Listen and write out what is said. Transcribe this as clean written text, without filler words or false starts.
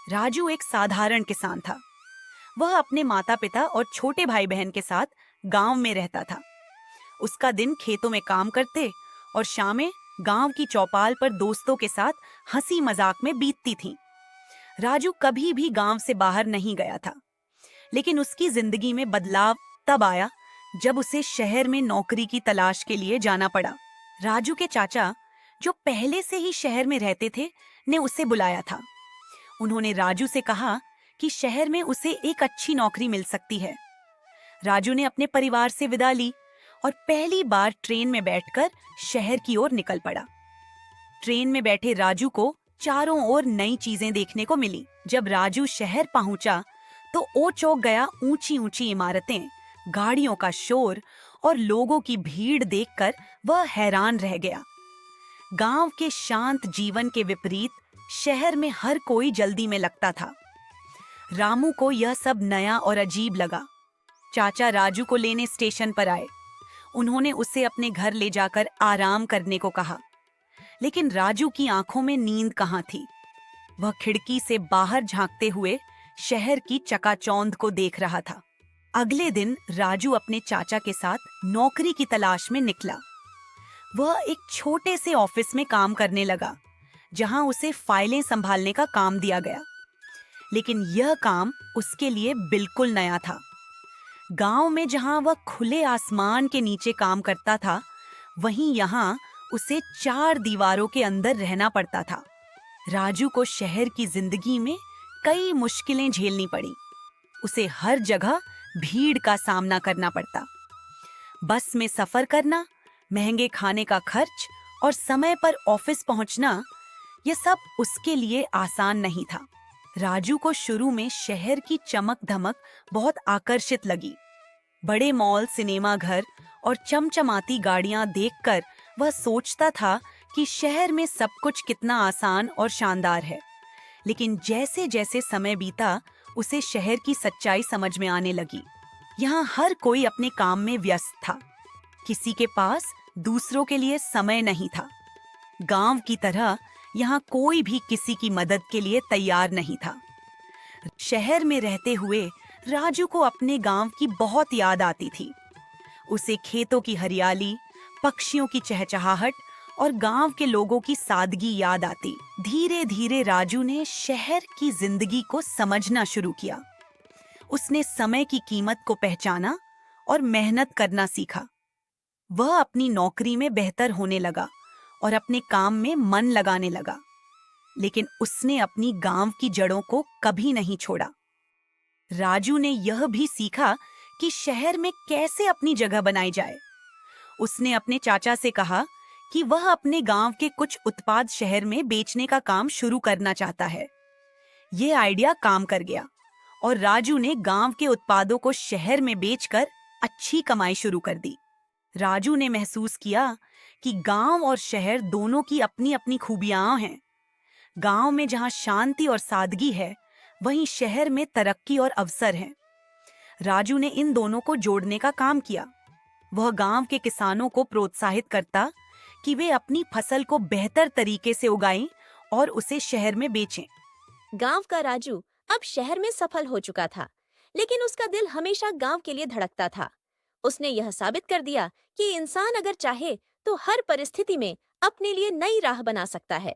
राजू एक साधारण किसान था। वह अपने माता पिता और छोटे भाई बहन के साथ गांव में रहता था। उसका दिन खेतों में काम करते और शामें गांव की चौपाल पर दोस्तों के साथ हंसी मजाक में बीतती थीं। राजू कभी भी गांव से बाहर नहीं गया था, लेकिन उसकी जिंदगी में बदलाव तब आया जब उसे शहर में नौकरी की तलाश के लिए जाना पड़ा। राजू के चाचा, जो पहले से ही शहर में रहते थे, ने उसे बुलाया था। उन्होंने राजू से कहा कि शहर में उसे एक अच्छी नौकरी मिल सकती है। राजू ने अपने परिवार से विदा ली और पहली बार ट्रेन में बैठकर शहर की ओर निकल पड़ा। ट्रेन में बैठे राजू को चारों ओर नई चीजें देखने को मिली। जब राजू शहर पहुंचा तो ओ चौंक गया। ऊंची ऊंची इमारतें, गाड़ियों का शोर और लोगों की भीड़ देखकर वह हैरान रह गया। गांव के शांत जीवन के विपरीत शहर में हर कोई जल्दी में लगता था। रामू को यह सब नया और अजीब लगा। चाचा राजू को लेने स्टेशन पर आए। उन्होंने उसे अपने घर ले जाकर आराम करने को कहा, लेकिन राजू की आंखों में नींद कहाँ थी। वह खिड़की से बाहर झांकते हुए शहर की चकाचौंध को देख रहा था। अगले दिन राजू अपने चाचा के साथ नौकरी की तलाश में निकला। वह एक छोटे से ऑफिस में काम करने लगा, जहां उसे फाइलें संभालने का काम दिया गया। लेकिन यह काम उसके लिए बिल्कुल नया था। गांव में जहां वह खुले आसमान के नीचे काम करता था, वहीं यहां उसे चार दीवारों के अंदर रहना पड़ता था। राजू को शहर की जिंदगी में कई मुश्किलें झेलनी पड़ी। उसे हर जगह भीड़ का सामना करना पड़ता। बस में सफर करना, महंगे खाने का खर्च और समय पर ऑफिस पहुंचना, यह सब उसके लिए आसान नहीं था। राजू को शुरू में शहर की चमक धमक बहुत आकर्षित लगी। बड़े मॉल, सिनेमा घर और चमचमाती गाड़ियां देखकर वह सोचता था कि शहर में सब कुछ कितना आसान और शानदार है। लेकिन जैसे जैसे समय बीता, उसे शहर की सच्चाई समझ में आने लगी। यहाँ हर कोई अपने काम में व्यस्त था। किसी के पास दूसरों के लिए समय नहीं था। गांव की तरह यहाँ कोई भी किसी की मदद के लिए तैयार नहीं था। शहर में रहते हुए राजू को अपने गांव की बहुत याद आती थी। उसे खेतों की हरियाली, पक्षियों की चहचहाहट और गांव के लोगों की सादगी याद आती। धीरे धीरे राजू ने शहर की जिंदगी को समझना शुरू किया। उसने समय की कीमत को पहचाना और मेहनत करना सीखा। वह अपनी नौकरी में बेहतर होने लगा और अपने काम में मन लगाने लगा। लेकिन उसने अपनी गांव की जड़ों को कभी नहीं छोड़ा। राजू ने यह भी सीखा कि शहर में कैसे अपनी जगह बनाई जाए। उसने अपने चाचा से कहा कि वह अपने गांव के कुछ उत्पाद शहर में बेचने का काम शुरू करना चाहता है। ये आइडिया काम कर गया और राजू ने गांव के उत्पादों को शहर में बेचकर अच्छी कमाई शुरू कर दी। राजू ने महसूस किया कि गांव और शहर दोनों की अपनी अपनी खूबियां हैं। गांव में जहां शांति और सादगी है, वहीं शहर में तरक्की और अवसर हैं। राजू ने इन दोनों को जोड़ने का काम किया। वह गांव के किसानों को प्रोत्साहित करता कि वे अपनी फसल को बेहतर तरीके से उगाएं और उसे शहर में बेचें। गांव का राजू अब शहर में सफल हो चुका था, लेकिन उसका दिल हमेशा गांव के लिए धड़कता था। उसने यह साबित कर दिया कि इंसान अगर चाहे तो हर परिस्थिति में अपने लिए नई राह बना सकता है।